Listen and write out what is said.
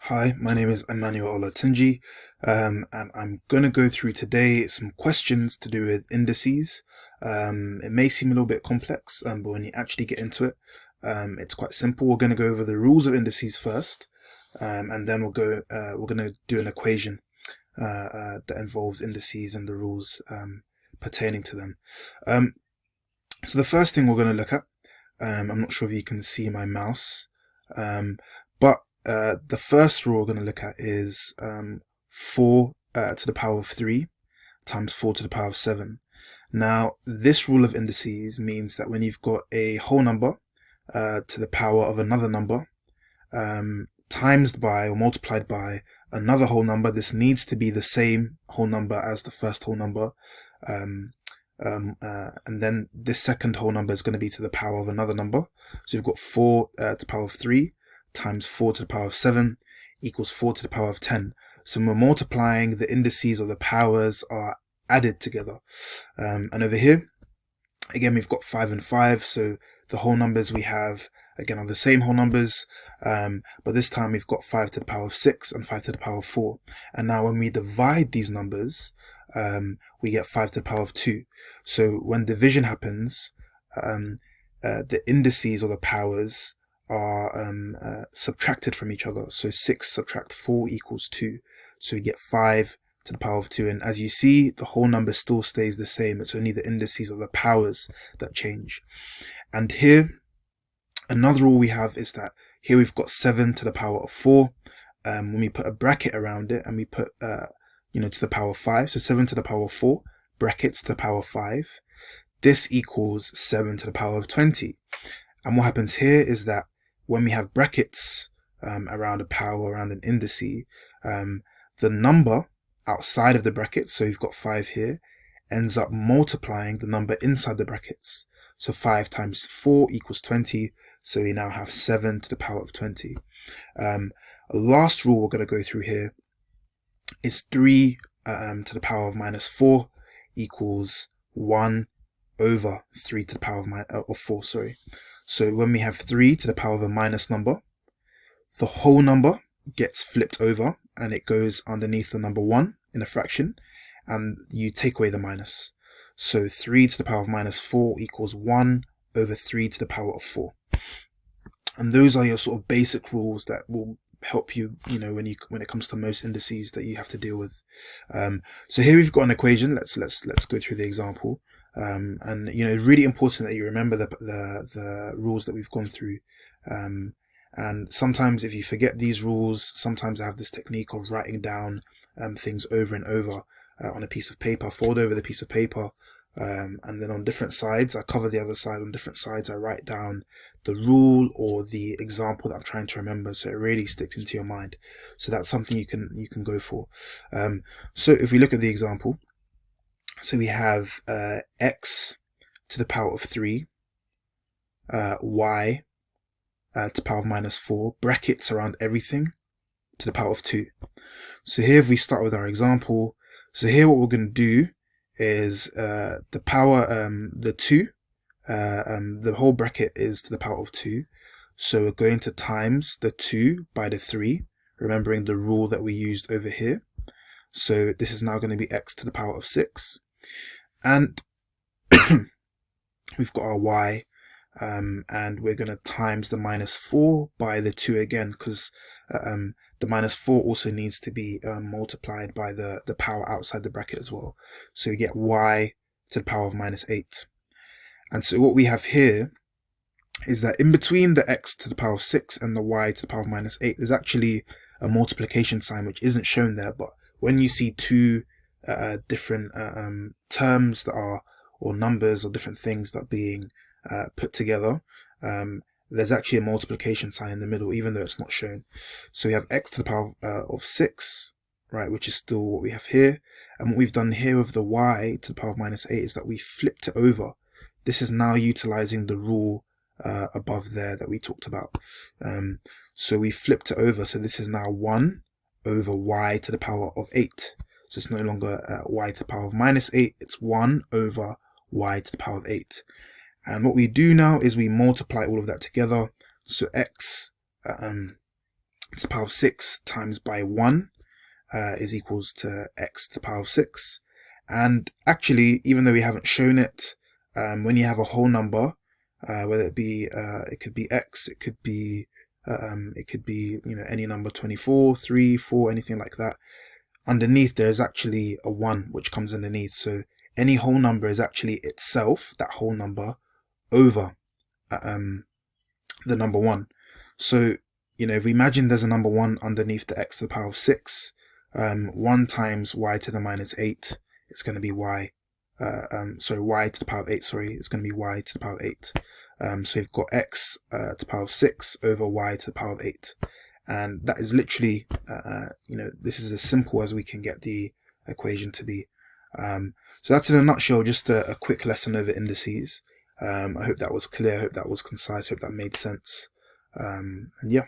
Hi, my name is Emmanuel Olatunji, and I'm going to go through today some questions to do with indices. It may seem a little bit complex, but when you actually get into it, it's quite simple. We're going to go over the rules of indices first, and then we're going to do an equation that involves indices and the rules pertaining to them. So the first thing we're going to look at, I'm not sure if you can see my mouse, but the first rule we're going to look at is 4 to the power of 3 times 4 to the power of 7. Now, this rule of indices means that when you've got a whole number to the power of another number times by or multiplied by another whole number, this needs to be the same whole number as the first whole number. And then this second whole number is going to be to the power of another number. So you've got 4 to the power of 3 times 4 to the power of 7 equals 4 to the power of 10. So when we're multiplying, the indices or the powers are added together. And over here, again, we've got 5 and 5. So the whole numbers we have, again, are the same whole numbers. But this time we've got 5 to the power of 6 and 5 to the power of 4. And now when we divide these numbers, we get 5 to the power of 2. So when division happens, the indices or the powers are subtracted from each other. So 6 subtract 4 equals 2. So we get 5 to the power of 2. And as you see, the whole number still stays the same. It's only the indices or the powers that change. And here, another rule we have is that here we've got 7 to the power of 4. When we put a bracket around it and we put to the power of 5, so 7 to the power of 4, brackets to the power of 5, this equals 7 to the power of 20. And what happens here is that when we have brackets around a power, around an indice, the number outside of the brackets, so you've got 5 here, ends up multiplying the number inside the brackets. So 5 times 4 equals 20, so we now have 7 to the power of 20. A last rule we're going to go through here is 3 to the power of minus 4 equals 1 over 3 to the power of 4, sorry. So when we have 3 to the power of a minus number, the whole number gets flipped over and it goes underneath the number 1 in a fraction, and you take away the minus. So 3 to the power of minus 4 equals 1 over 3 to the power of 4. And those are your sort of basic rules that will help you, when it comes to most indices that you have to deal with. So here we've got an equation. Let's go through the example. And really important that you remember the rules that we've gone through. And sometimes if you forget these rules, sometimes I have this technique of writing down things over and over on a piece of paper, fold over the piece of paper, and then on different sides, I cover the other side. On different sides, I write down the rule or the example that I'm trying to remember, so it really sticks into your mind. So that's something you can go for. So if we look at the example, so we have x to the power of 3, y to the power of minus 4, brackets around everything, to the power of 2. So here, if we start with our example, so here what we're going to do is the power, the 2, the whole bracket is to the power of 2. So we're going to times the 2 by the 3, remembering the rule that we used over here. So this is now going to be x to the power of 6. And we've got our y, and we're going to times the minus 4 by the 2 again, because the minus 4 also needs to be multiplied by the power outside the bracket as well. So we get y to the power of minus 8. And so what we have here is that in between the x to the power of 6 and the y to the power of minus 8, there's actually a multiplication sign which isn't shown there. But when you see two different terms that are, or numbers or different things that are being put together, there's actually a multiplication sign in the middle, even though it's not shown. So we have x to the power of 6, right, which is still what we have here. And what we've done here with the y to the power of minus 8 is that we flipped it over. This is now utilizing the rule above there that we talked about. So we flipped it over. So this is now 1 over y to the power of 8. So it's no longer y to the power of minus 8. It's 1 over y to the power of 8. And what we do now is we multiply all of that together. So x to the power of 6 times by 1 is equals to x to the power of 6. And actually, even though we haven't shown it, when you have a whole number, whether it be it could be x, it could be any number, 24, 3, 4, anything like that. Underneath there is actually a 1 which comes underneath. So any whole number is actually itself, that whole number, over the number 1. So if we imagine there's a number 1 underneath the x to the power of 6, 1 times y to the minus 8, it's going to be y. Y to the power of 8, it's going to be y to the power of 8. So you've got x to the power of 6 over y to the power of 8. And that is literally, this is as simple as we can get the equation to be. So that's in a nutshell, just a quick lesson over indices. I hope that was clear, I hope that was concise, I hope that made sense. And yeah.